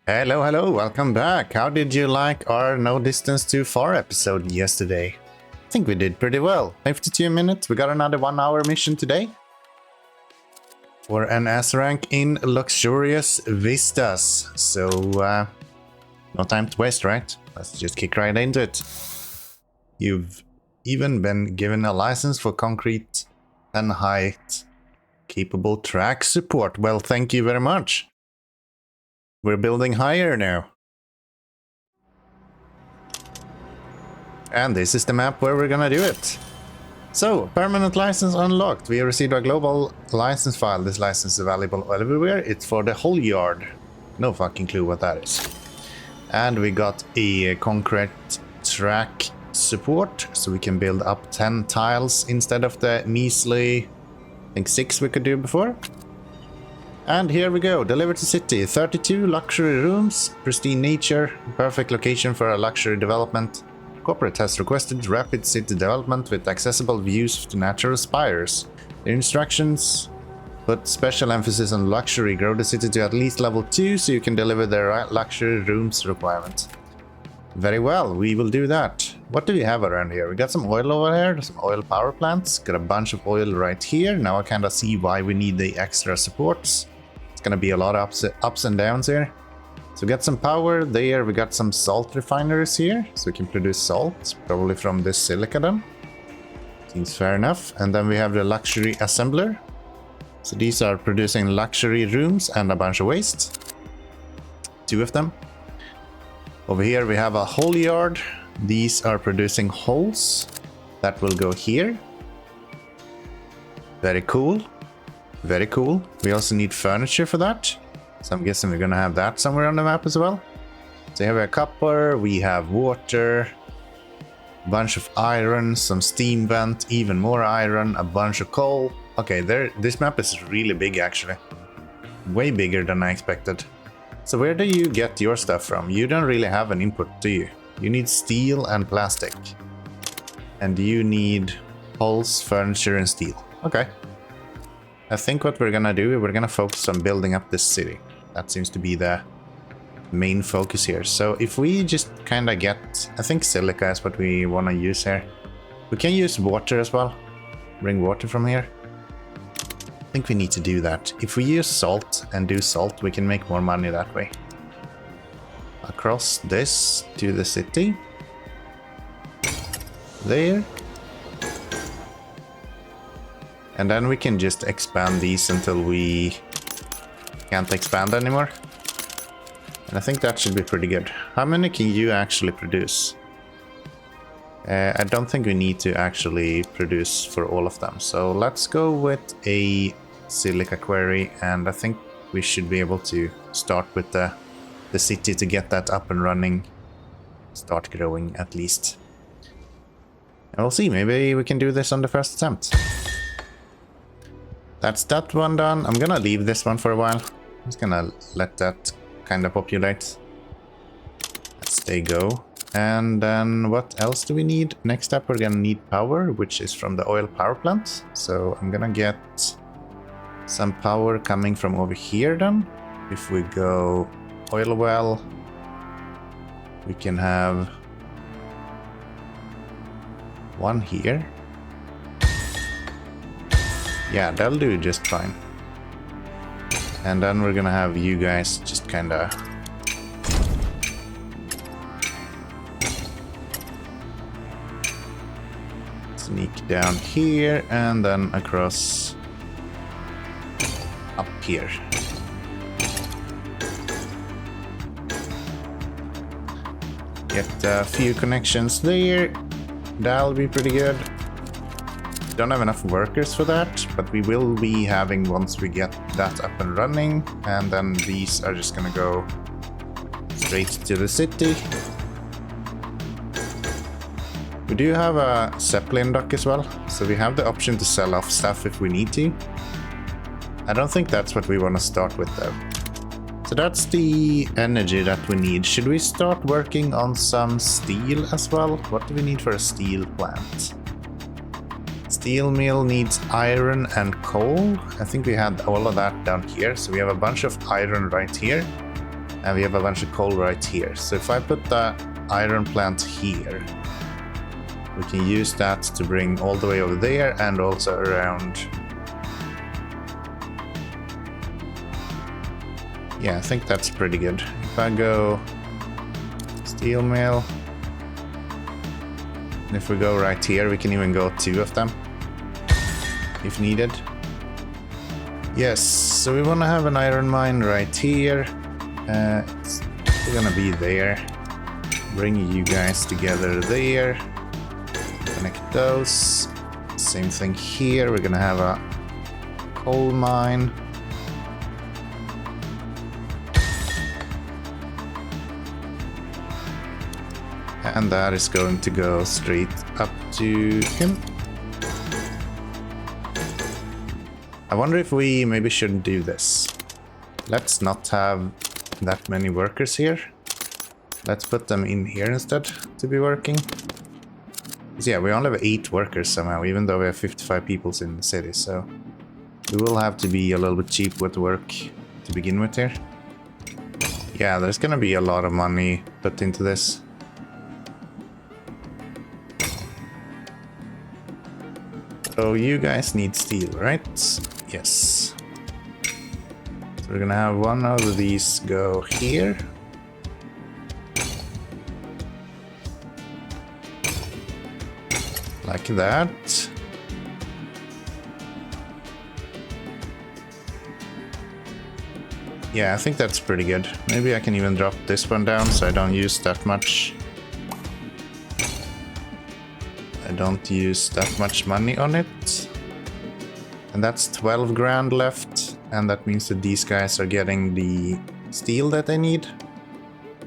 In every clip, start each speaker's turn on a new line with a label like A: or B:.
A: Hello, hello, welcome back. How did you like our No Distance Too Far episode yesterday? I think we did pretty well. 52 minutes, we got another 1 hour mission today. For an S rank in luxurious Vistas. So, no time to waste, right? Let's just kick right into it. You've even been given a license for concrete and height capable track support. Well, thank you very much. We're building higher now. And this is the map where we're gonna do it. So, permanent license unlocked. We received a global license file. This license is available everywhere. It's for the whole yard. No fucking clue what that is. And we got a concrete track support, so we can build up 10 tiles instead of the measly, I think 6 we could do before. And here we go, delivered to city, 32 luxury rooms, pristine nature, perfect location for a luxury development. Corporate has requested rapid city development with accessible views to natural spires. The instructions put special emphasis on luxury, grow the city to at least level 2 so you can deliver the luxury rooms requirement. Very well, we will do that. What do we have around here? We got some oil over here, some oil power plants, got a bunch of oil right here. Now I kind of see why we need the extra supports. It's gonna be a lot of ups and downs here. So we got some power there, we got some salt refineries here, so we can produce salt, probably from this silica then. Seems fair enough. And then we have the luxury assembler. So these are producing luxury rooms and a bunch of waste. 2 of them. Over here we have a whole yard. These are producing holes that will go here. Very cool. Very cool. We also need furniture for that. So I'm guessing we're gonna have that somewhere on the map as well. So here we have copper, we have water, a bunch of iron, some steam vent, even more iron, a bunch of coal. Okay, this map is really big actually. Way bigger than I expected. So where do you get your stuff from? You don't really have an input, do you? You need steel and plastic. And you need holes, furniture, and steel. Okay. I think what we're gonna do, we're gonna focus on building up this city. That seems to be the main focus here. So if we just kind of get, I think silica is what we want to use here. We can use water as well. Bring water from here. I think we need to do that. If we use salt and do salt, we can make more money that way. Across this to the city. There. And then we can just expand these until we can't expand anymore. And I think that should be pretty good. How many can you actually produce? I don't think we need to actually produce for all of them. So let's go with a silica quarry, and I think we should be able to start with the city to get that up and running. Start growing at least. And we'll see, maybe we can do this on the first attempt. That's that one done. I'm gonna leave this one for a while. I'm just gonna let that kind of populate. Let's stay go. And then what else do we need? Next up we're gonna need power, which is from the oil power plant. So I'm gonna get some power coming from over here then. If we go oil well, we can have one here. Yeah, that'll do just fine. And then we're gonna have you guys just kinda sneak down here and then across up here. Get a few connections there. That'll be pretty good. Don't have enough workers for that, but we will be having once we get that up and running. And then these are just gonna go straight to the city. We do have a Zeppelin dock as well, so we have the option to sell off stuff if we need to. I don't think that's what we want to start with though. So that's the energy that we need. Should we start working on some steel as well? What do we need for a steel plant? Steel mill needs iron and coal. I think we had all of that down here. So we have a bunch of iron right here. And we have a bunch of coal right here. So if I put the iron plant here, we can use that to bring all the way over there and also around. Yeah, I think that's pretty good. If I go steel mill, and if we go right here, we can even go 2 of them if needed. Yes, so we want to have an iron mine right here. It's gonna be there. Bring you guys together there. Connect those. Same thing here. We're gonna have a coal mine. And that is going to go straight up to him. I wonder if we maybe shouldn't do this. Let's not have that many workers here. Let's put them in here instead to be working. So yeah, we only have 8 workers somehow, even though we have 55 people in the city, so we will have to be a little bit cheap with work to begin with here. Yeah, there's gonna be a lot of money put into this. So you guys need steel, right? Yes. So we're gonna have one of these go here. Like that. Yeah, I think that's pretty good. Maybe I can even drop this one down so I don't use that much. I don't use that much money on it. And that's 12 grand left. And that means that these guys are getting the steel that they need.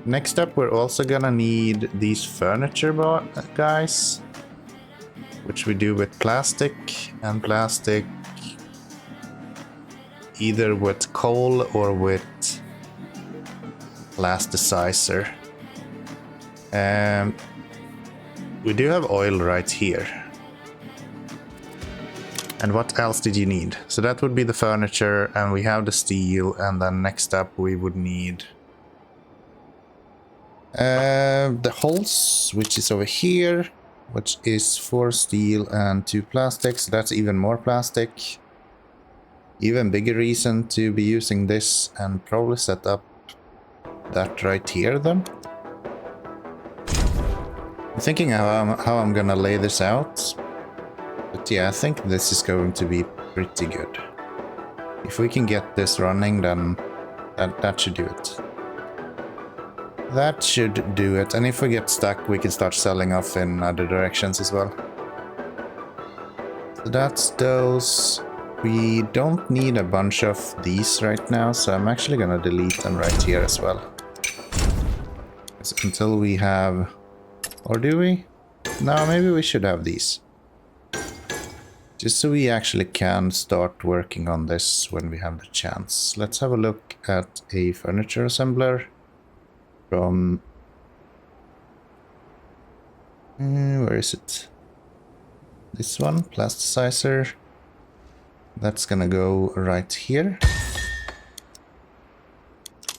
A: Next up, we're also gonna need these furniture guys. Which we do with plastic. And plastic either with coal or with plasticizer. We do have oil right here. And what else did you need? So that would be the furniture, and we have the steel, and then next up we would need the holes, which is over here, which is 4 steel and 2 plastics. That's even more plastic. Even bigger reason to be using this, and probably set up that right here then. I'm thinking how I'm gonna lay this out. But yeah, I think this is going to be pretty good. If we can get this running, then that should do it. That should do it. And if we get stuck, we can start selling off in other directions as well. So that's those. We don't need a bunch of these right now, so I'm actually gonna delete them right here as well. Until we have... Or do we? No, maybe we should have these. Just so we actually can start working on this when we have the chance. Let's have a look at a furniture assembler from... where is it? This one, plasticizer. That's gonna go right here.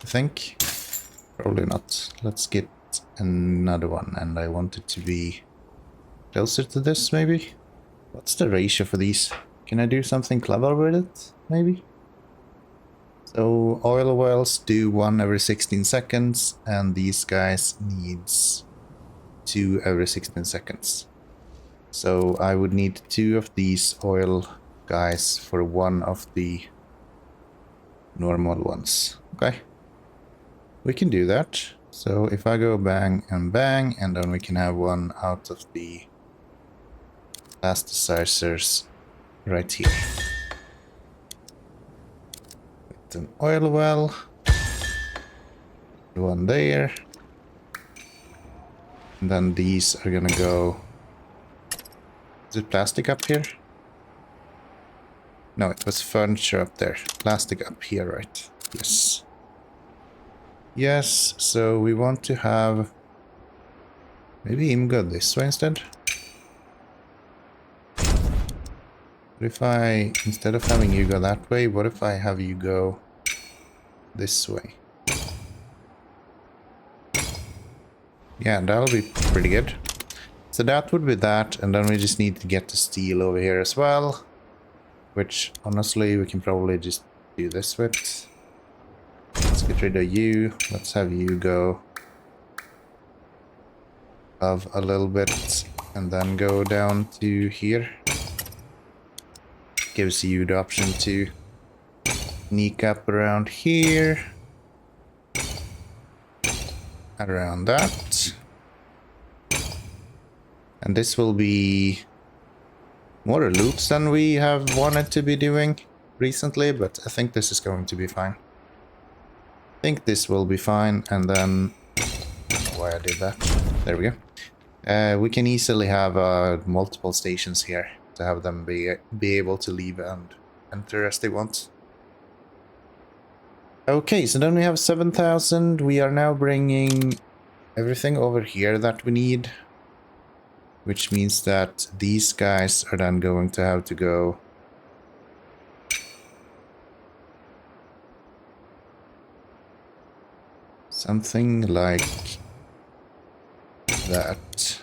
A: I think. Probably not. Let's get another one, and I want it to be closer to this, maybe. What's the ratio for these? Can I do something clever with it, maybe? So oil wells do 1 every 16 seconds, and these guys needs 2 every 16 seconds. So I would need 2 of these oil guys for 1 of the normal ones. Okay, we can do that. So if I go bang and bang, and then we can have 1 out of the plasticizers right here. With an oil well, 1 there, and then these are gonna go... Is it plastic up here? No, it was furniture up there. Plastic up here, right? Yes. Yes, so we want to have... Maybe him go this way instead? What if I, instead of having you go that way, what if I have you go this way? Yeah, that'll be pretty good. So that would be that, and then we just need to get the steel over here as well. Which, honestly, we can probably just do this with. Let's get rid of you. Let's have you go up a little bit, and then go down to here. Gives you the option to sneak up around here. Around that. And this will be more loops than we have wanted to be doing recently, but I think this is going to be fine. I think this will be fine, and then... I don't know why I did that. There we go. We can easily have multiple stations here to have them be able to leave and enter as they want. Okay, so then we have 7,000. We are now bringing everything over here that we need. Which means that these guys are then going to have to go something like that.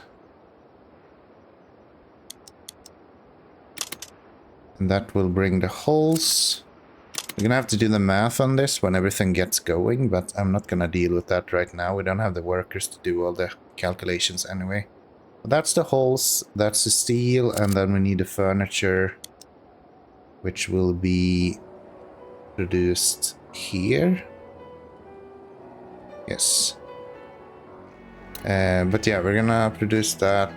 A: And that will bring the holes. We're gonna have to do the math on this when everything gets going, but I'm not gonna deal with that right now. We don't have the workers to do all the calculations anyway. That's the holes, that's the steel, and then we need the furniture, which will be produced here. Yes. But yeah, we're gonna produce that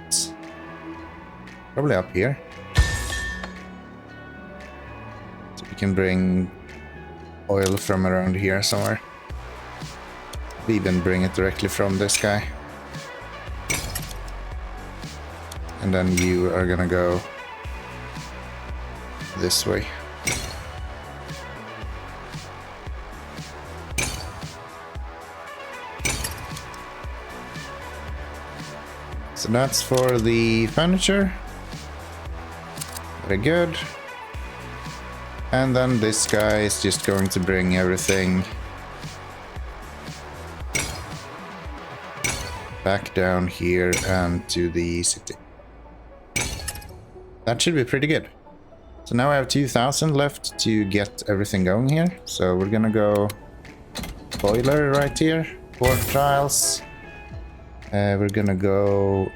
A: probably up here. So we can bring oil from around here somewhere. We even bring it directly from this guy. And then you are gonna go this way. So that's for the furniture. Very good. And then this guy is just going to bring everything back down here and to the city. That should be pretty good. So now I have 2,000 left to get everything going here. So we're gonna go boiler right here, port trials. We're gonna go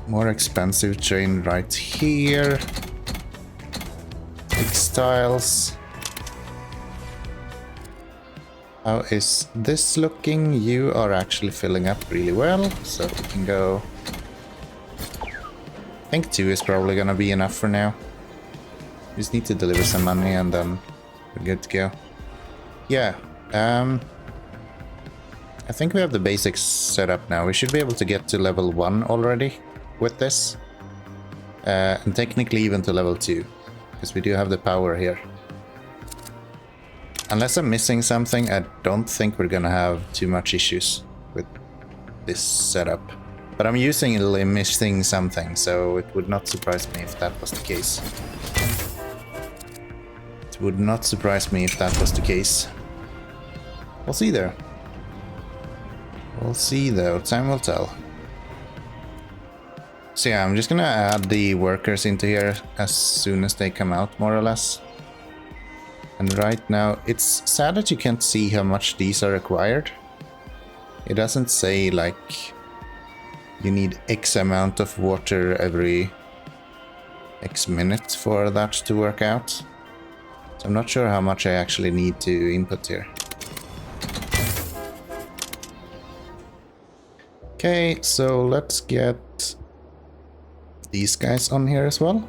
A: more expensive train right here. Textiles. How is this looking? You are actually filling up really well, so we can go. I think 2 is probably gonna be enough for now. We just need to deliver some money and then we're good to go. Yeah, I think we have the basics set up now. We should be able to get to level 1 already with this. And technically even to level 2, because we do have the power here. Unless I'm missing something, I don't think we're gonna have too much issues with this setup. But I'm usually missing something, so it would not surprise me if that was the case. It would not surprise me if that was the case. We'll see there. We'll see though, time will tell. So yeah, I'm just gonna add the workers into here as soon as they come out, more or less. And right now, it's sad that you can't see how much these are required. It doesn't say like you need X amount of water every X minutes for that to work out. So I'm not sure how much I actually need to input here. Okay, so let's get these guys on here as well.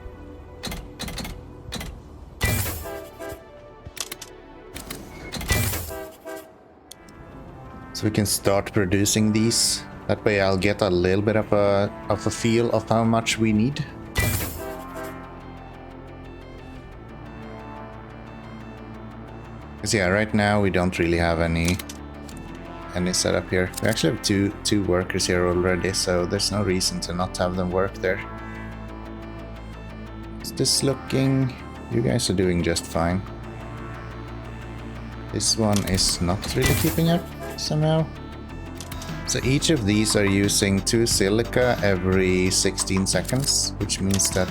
A: So we can start producing these. That way I'll get a little bit of a feel of how much we need. Because yeah, right now we don't really have any setup here. We actually have two workers here already, so there's no reason to not have them work there. Is this looking... You guys are doing just fine. This one is not really keeping up somehow. So each of these are using 2 silica every 16 seconds, which means that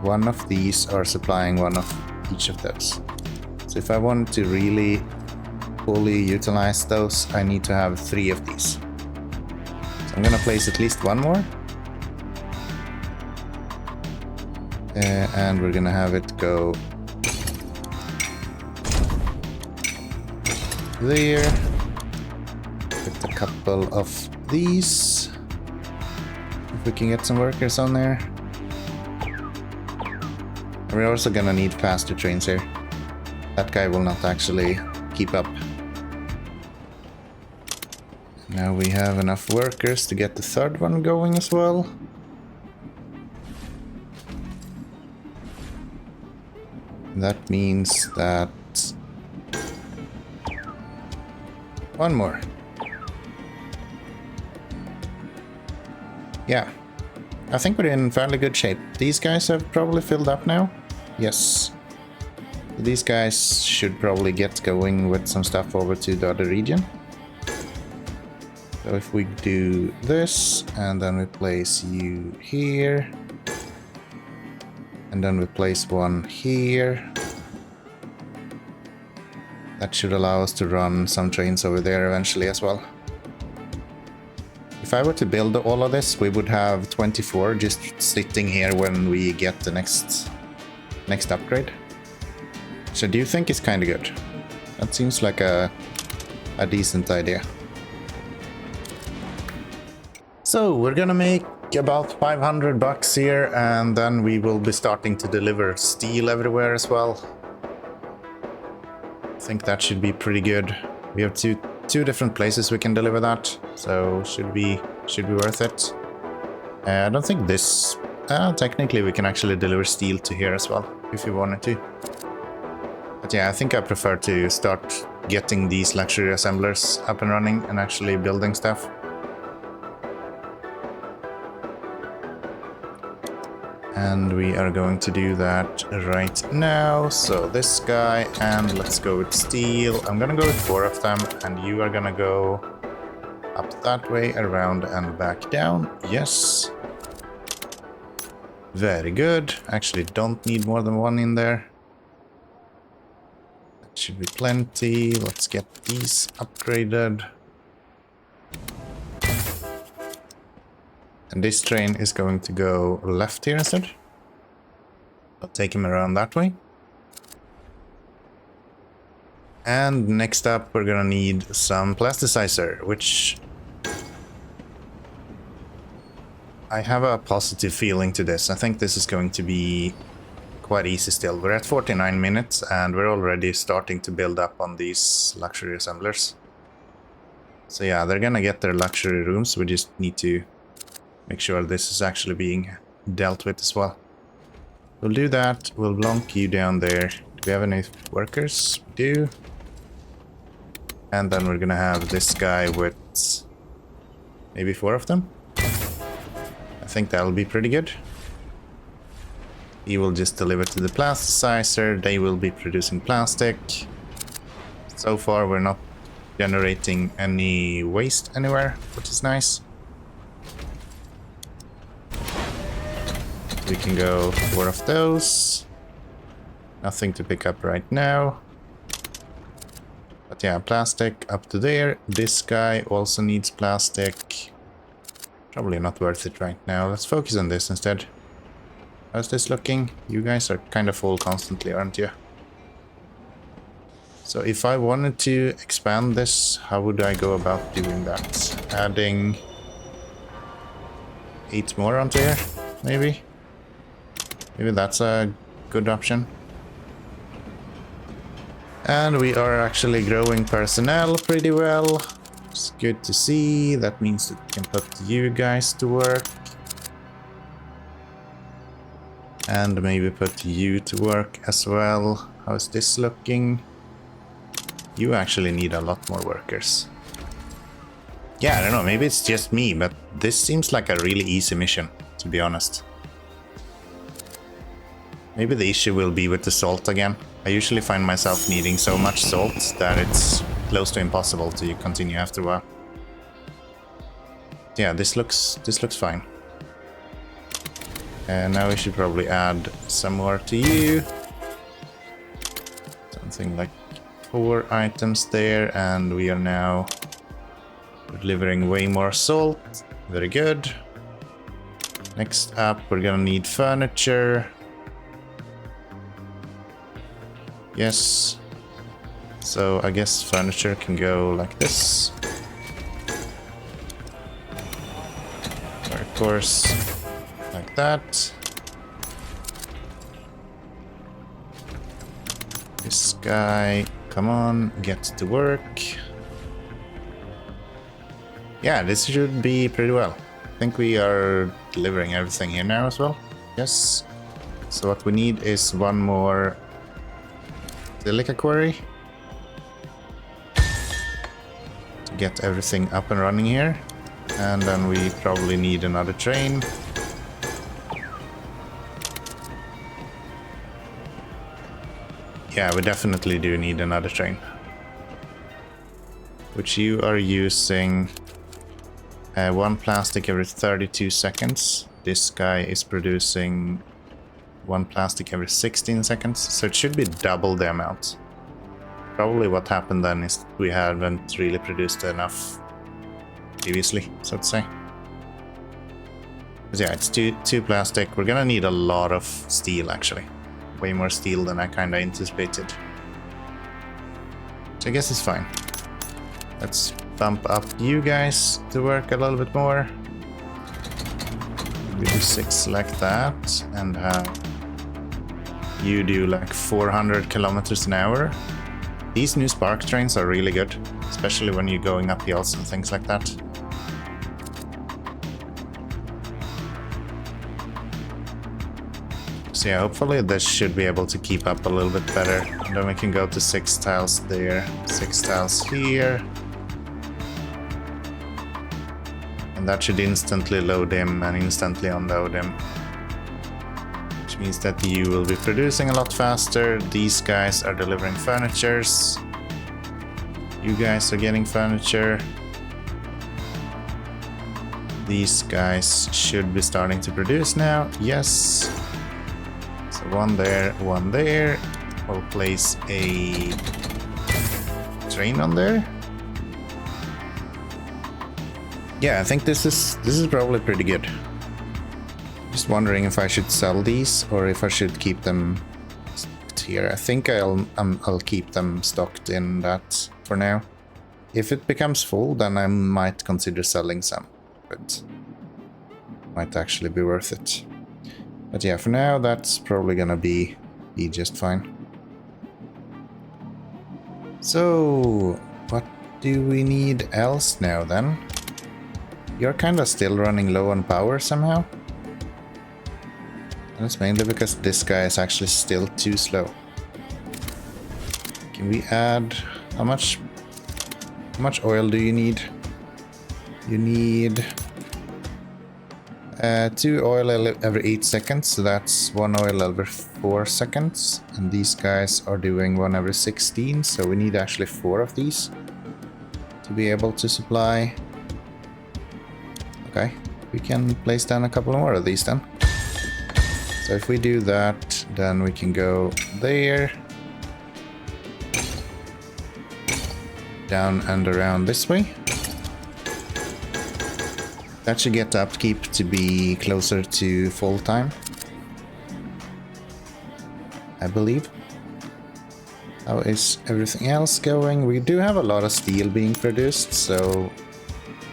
A: one of these are supplying one of each of those. So if I want to really fully utilize those, I need to have 3 of these. So I'm gonna place at least one more. And we're gonna have it go there. With a couple of these. If we can get some workers on there. We're also gonna need faster trains here. That guy will not actually keep up. Now we have enough workers to get the third one going as well. That means that one more. Yeah, I think we're in fairly good shape. These guys have probably filled up now. Yes. These guys should probably get going with some stuff over to the other region. So if we do this, and then we place you here, and then we place one here, that should allow us to run some trains over there eventually as well. If I were to build all of this, we would have 24 just sitting here when we get the next upgrade. So I do think it's kind of good. That seems like a decent idea. So we're gonna make about 500 bucks here, and then we will be starting to deliver steel everywhere as well. I think that should be pretty good. We have two different places we can deliver that, so should be worth it. I don't think this... technically we can actually deliver steel to here as well, if you wanted to. But yeah, I think I prefer to start getting these luxury assemblers up and running and actually building stuff. And we are going to do that right now. So this guy, and let's go with steel. I'm gonna go with 4 of them, and you are gonna go up that way, around and back down. Yes. Very good. Actually, don't need more than 1 in there. That should be plenty. Let's get these upgraded. And this train is going to go left here instead. I'll take him around that way. And next up, we're gonna need some plasticizer, which I have a positive feeling to this. I think this is going to be quite easy still. We're at 49 minutes and we're already starting to build up on these luxury assemblers. So yeah, they're gonna get their luxury rooms. We just need to make sure this is actually being dealt with as well. We'll do that. We'll plonk you down there. Do we have any workers? We do. And then we're gonna have this guy with maybe 4 of them. I think that'll be pretty good. He will just deliver to the plasticizer. They will be producing plastic. So far we're not generating any waste anywhere, which is nice. We can go 4 of those. Nothing to pick up right now. But yeah, plastic up to there. This guy also needs plastic. Probably not worth it right now. Let's focus on this instead. How's this looking? You guys are kind of full constantly, aren't you? So if I wanted to expand this, how would I go about doing that? Adding 8 more onto here, maybe? Maybe that's a good option. And we are actually growing personnel pretty well. It's good to see. That means that we can put you guys to work. And maybe put you to work as well. How's this looking? You actually need a lot more workers. Yeah, I don't know, maybe it's just me, but this seems like a really easy mission, to be honest. Maybe the issue will be with the salt again. I usually find myself needing so much salt that it's close to impossible to continue after a while. Yeah, this looks fine. And now we should probably add some more to you. Something like 4 items there, and we are now delivering way more salt. Very good. Next up, we're gonna need furniture. Yes. So I guess furniture can go like this. Or of course, like that. This guy, come on, get to work. Yeah, this should be pretty well. I think we are delivering everything here now as well. Yes. So what we need is one more silica quarry to get everything up and running here. And then we probably need another train. Yeah, we definitely do need another train. Which you are using 1 plastic every 32 seconds. This guy is producing 1 plastic every 16 seconds, so it should be double the amount. Probably what happened then is we haven't really produced enough previously, so to say. But yeah, it's two plastic. We're gonna need a lot of steel, actually. Way more steel than I kinda anticipated. So I guess it's fine. Let's bump up you guys to work a little bit more. We do 6 like that, and have you do like 400 kilometers an hour. These new spark trains are really good, especially when you're going up hills and things like that. So yeah, hopefully this should be able to keep up a little bit better. And then we can go to 6 tiles there, 6 tiles here. And that should instantly load him and instantly unload him. Which means that you will be producing a lot faster. These guys are delivering furnitures. You guys are getting furniture. These guys should be starting to produce now. Yes. So one there, one there. We'll place a train on there. Yeah, I think this is probably pretty good. Just wondering if I should sell these or if I should keep them stocked here. I think I'll keep them stocked in that for now. If it becomes full, then I might consider selling some, but might actually be worth it. But yeah, for now that's probably gonna be just fine. So what do we need else now then? You're kinda still running low on power somehow. And it's mainly because this guy is actually still too slow. Can we add... How much oil do you need? You need 2 oil every 8 seconds, so that's 1 oil every 4 seconds. And these guys are doing 1 every 16, so we need actually 4 of these to be able to supply. Okay, we can place down a couple more of these then. So if we do that, then we can go there, down and around this way. That should get the upkeep to be closer to full time, I believe. How is everything else going? We do have a lot of steel being produced, so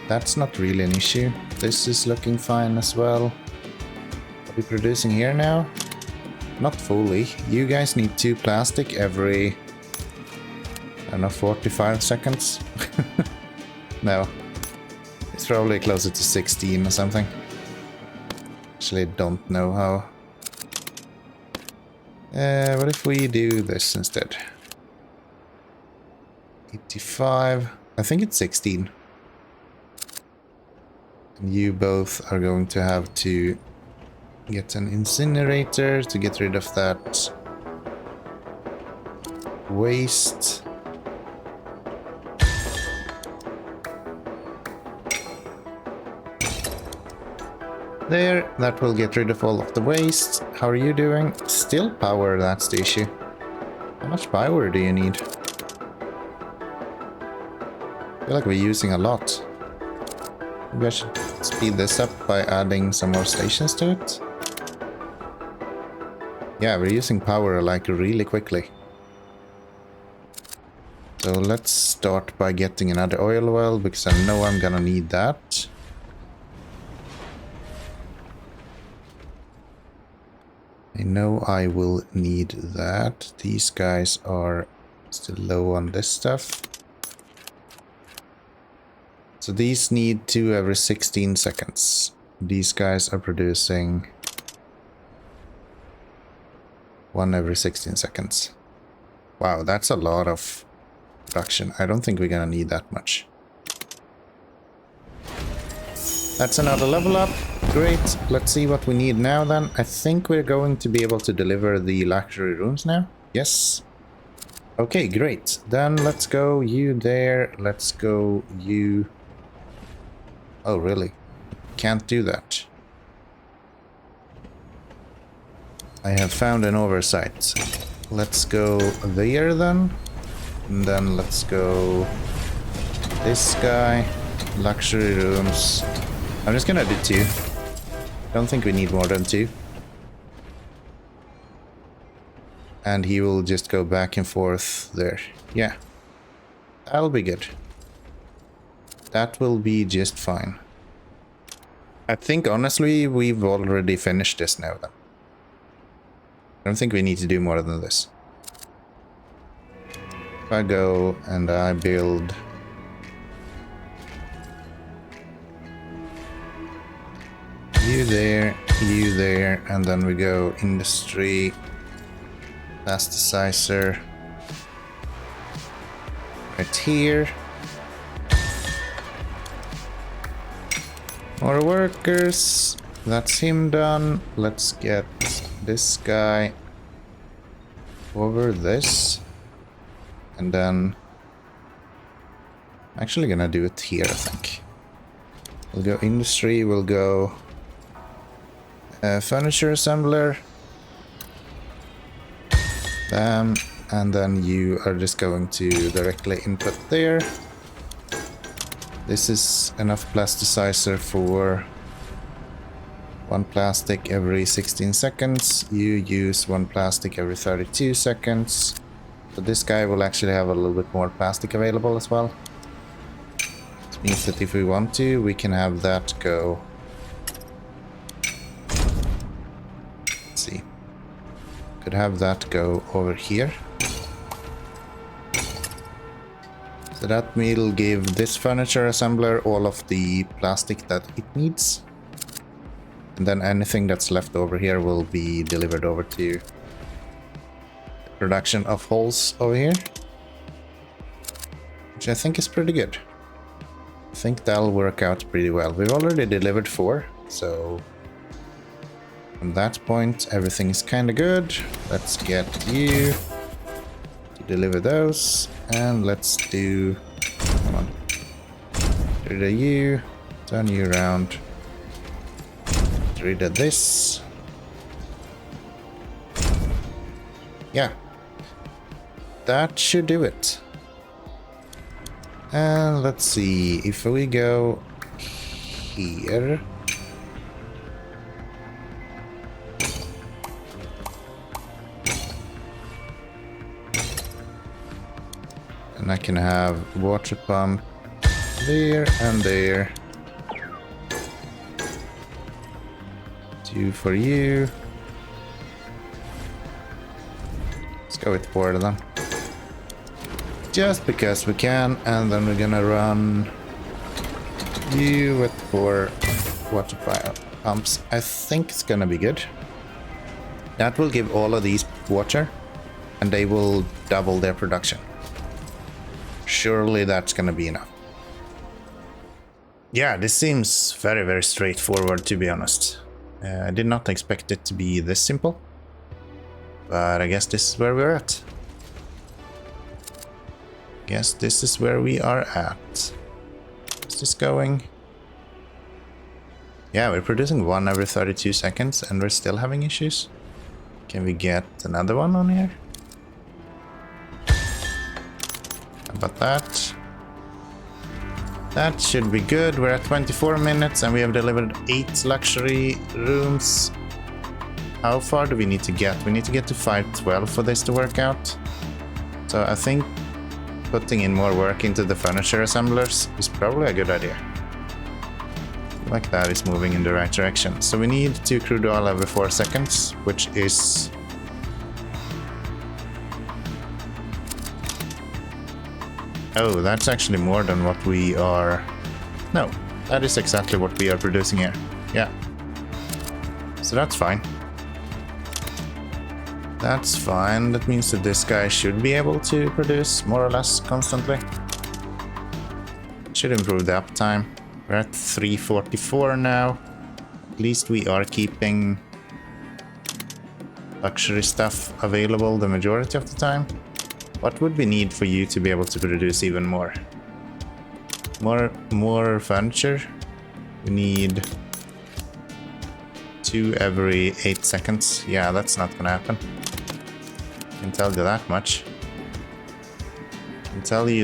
A: that's not really an issue. This is looking fine as well. Are we producing here now? Not fully. You guys need 2 plastic every, I don't know, 45 seconds. No. It's probably closer to 16 or something. Actually, don't know how. What if we do this instead? 85. I think it's 16. You both are going to have to get an incinerator to get rid of that waste. There, that will get rid of all of the waste. How are you doing? Still power, that's the issue. How much power do you need? I feel like we're using a lot. Maybe I should speed this up by adding some more stations to it. Yeah, we're using power like really quickly. So let's start by getting another oil well, because I know I'm gonna need that. I know I will need that. These guys are still low on this stuff. So these need 2 every 16 seconds. These guys are producing 1 every 16 seconds. Wow, that's a lot of production. I don't think we're gonna need that much. That's another level up. Great. Let's see what we need now then. I think we're going to be able to deliver the luxury rooms now. Yes. Okay, great. Then let's go you there. Let's go you... Oh, really? Can't do that. I have found an oversight. Let's go there then. And then let's go this guy. Luxury rooms. I'm just gonna do 2. Don't think we need more than 2. And he will just go back and forth there. Yeah. That'll be good. That will be just fine. I think honestly we've already finished this now then. I don't think we need to do more than this. If I go and I build you there, and then we go industry, plasticizer right here. More workers. That's him done. Let's get this guy over this. And then I'm actually gonna do it here, I think. We'll go industry, we'll go furniture assembler. Bam. And then you are just going to directly input there. This is enough plasticizer for 1 plastic every 16 seconds. You use 1 plastic every 32 seconds. So this guy will actually have a little bit more plastic available as well. This means that if we want to, we can have that go. Let's see. Could have that go over here. So that will give this furniture assembler all of the plastic that it needs. And then anything that's left over here will be delivered over to production of holes over here. Which I think is pretty good. I think that'll work out pretty well. We've already delivered 4, so from that point everything is kind of good. Let's get you to deliver those. And let's do, come on, get rid of you, turn you around, get rid of this. Yeah, that should do it. And let's see, if we go here, and I can have water pump there and there. 2 for you. Let's go with 4 of them. Just because we can, and then we're gonna run you with 4 water pumps. I think it's gonna be good. That will give all of these water, and they will double their production. Surely that's gonna be enough. Yeah, this seems very, very straightforward, to be honest. I did not expect it to be this simple, but I guess this is where we're at. Guess this is where we are at. Is this going? Yeah, we're producing one every 32 seconds and we're still having issues. Can we get another one on here? How about that? That should be good. We're at 24 minutes and we have delivered 8 luxury rooms. How far do we need to get? We need to get to 512 for this to work out. So I think putting in more work into the furniture assemblers is probably a good idea. Like that is moving in the right direction. So we need 2 crude oil every 4 seconds, which is... Oh, that's actually more than what we are... No, that is exactly what we are producing here. Yeah. So that's fine. That's fine. That means that this guy should be able to produce more or less constantly. Should improve the uptime. We're at 344 now. At least we are keeping luxury stuff available the majority of the time. What would we need for you to be able to produce even more? More furniture. We need 2 every 8 seconds. Yeah, that's not gonna happen. I can tell you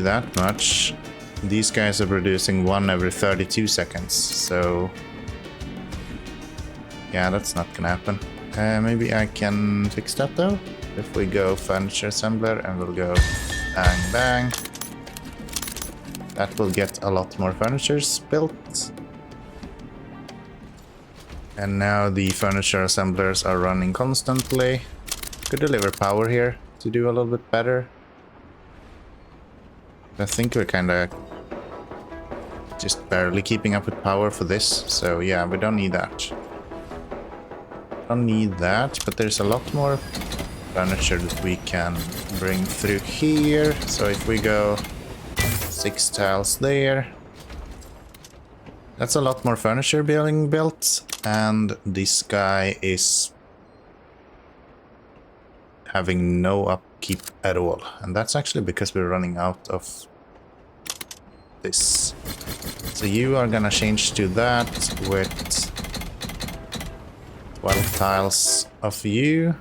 A: that much. These guys are producing 1 every 32 seconds, so... Yeah, that's not gonna happen. Maybe I can fix that though. If we go furniture assembler and we'll go bang bang. That will get a lot more furnitures built. And now the furniture assemblers are running constantly. Could deliver power here to do a little bit better. I think we're kinda just barely keeping up with power for this, so yeah, we don't need that. Don't need that, but there's a lot more furniture that we can bring through here. So if we go 6 tiles there, that's a lot more furniture being built, and this guy is having no upkeep at all, and that's actually because we're running out of this. So you are gonna change to that with 12 tiles of you.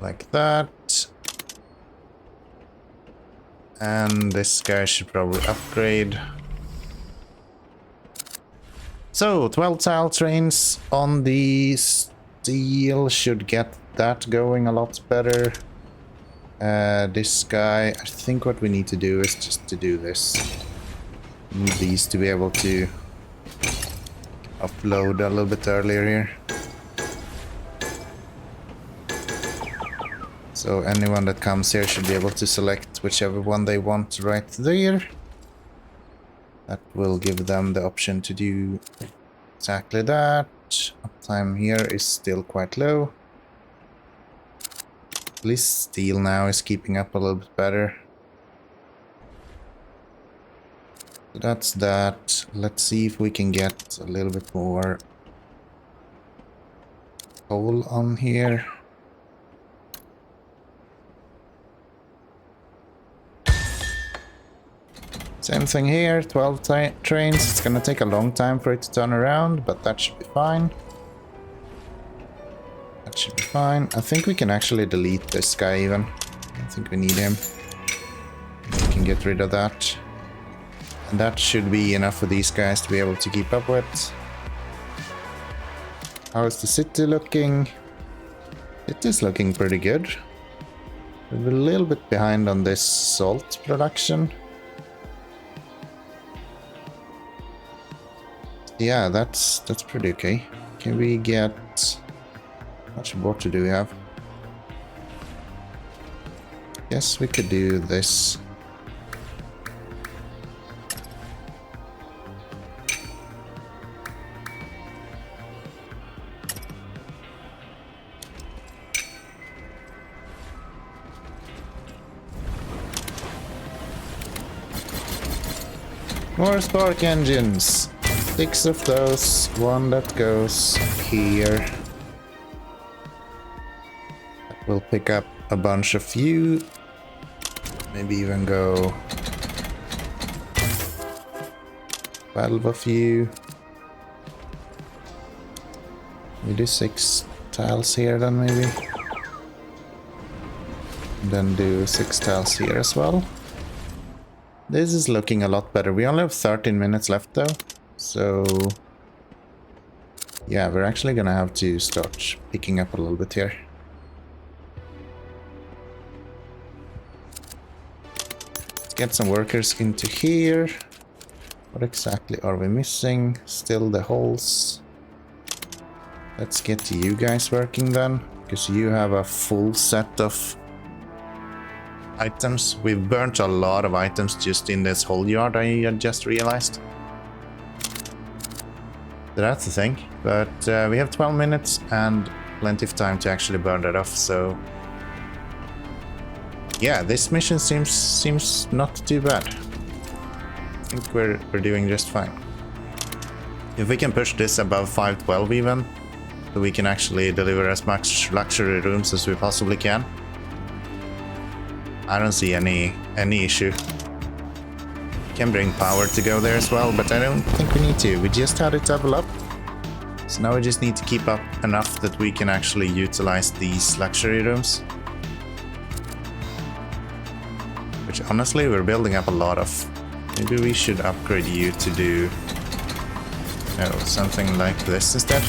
A: Like that. And this guy should probably upgrade. So 12 tile trains on the steel should get that going a lot better. This guy, I think what we need to do is just to do this. We need these to be able to upload a little bit earlier here. So anyone that comes here should be able to select whichever one they want right there. That will give them the option to do exactly that. Uptime here is still quite low. At least steel now is keeping up a little bit better. So that's that. Let's see if we can get a little bit more coal on here. Same thing here, 12 trains. It's gonna take a long time for it to turn around, but that should be fine. That should be fine. I think we can actually delete this guy even. I don't think we need him. We can get rid of that. And that should be enough for these guys to be able to keep up with. How is the city looking? It is looking pretty good. We're a little bit behind on this salt production. Yeah, that's pretty okay. Can we get... How much water do we have? Yes, we could do this. More spark engines. 6 of those, 1 that goes here. We'll pick up a bunch of you. Maybe even go 12 of you. We do 6 tiles here then maybe. And then do 6 tiles here as well. This is looking a lot better. We only have 13 minutes left though. So yeah, we're actually gonna have to start picking up a little bit here. Let's get some workers into here. What exactly are we missing? Still the holes. Let's get you guys working then, because you have a full set of items. We've burnt a lot of items just in this whole yard, I just realized. That's the thing, but we have 12 minutes and plenty of time to actually burn that off, so yeah, this mission seems not too bad. I think we're doing just fine. If we can push this above 512 even, so we can actually deliver as much luxury rooms as we possibly can, I don't see any issue. Can bring power to go there as well, but I don't think we need to. We just had it double up. So now we just need to keep up enough that we can actually utilize these luxury rooms. Which honestly we're building up a lot of. Maybe we should upgrade you to do something like this instead.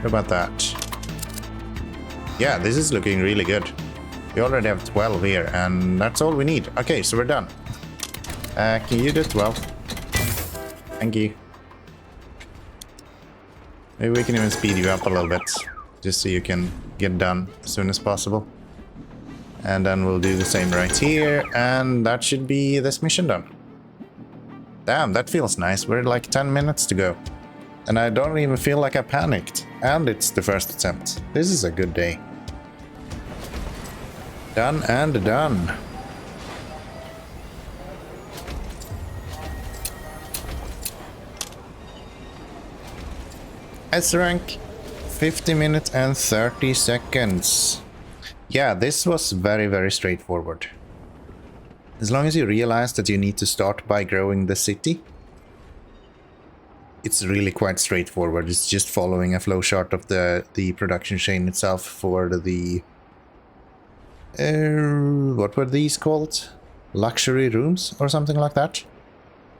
A: What about that? Yeah, this is looking really good. We already have 12 here, and that's all we need. Okay, so we're done. Can you do 12? Thank you. Maybe we can even speed you up a little bit, just so you can get done as soon as possible. And then we'll do the same right here, and that should be this mission done. Damn, that feels nice. We're like 10 minutes to go. And I don't even feel like I panicked. And it's the first attempt. This is a good day. Done and done. S rank 50 minutes and 30 seconds. Yeah, this was very straightforward. As long as you realize that you need to start by growing the city, it's really quite straightforward. It's just following a flowchart of the production chain itself for the what were these called? Luxury rooms or something like that.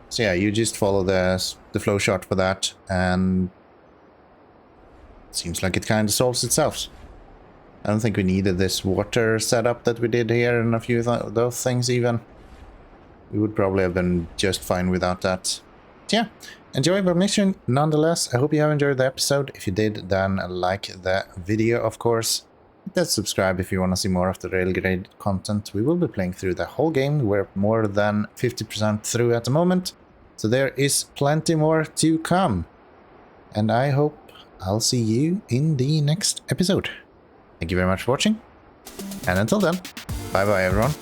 A: So yeah, you just follow the flowchart for that, and it seems like it kind of solves itself. I don't think we needed this water setup that we did here and a few of those things even. We would probably have been just fine without that. But yeah, enjoyable mission nonetheless. I hope you have enjoyed the episode. If you did, then like the video, of course. Hit that subscribe if you want to see more of the RAILGRADE content. We will be playing through the whole game. We're more than 50% through at the moment, so there is plenty more to come. And I hope I'll see you in the next episode. Thank you very much for watching, and until then, bye bye everyone.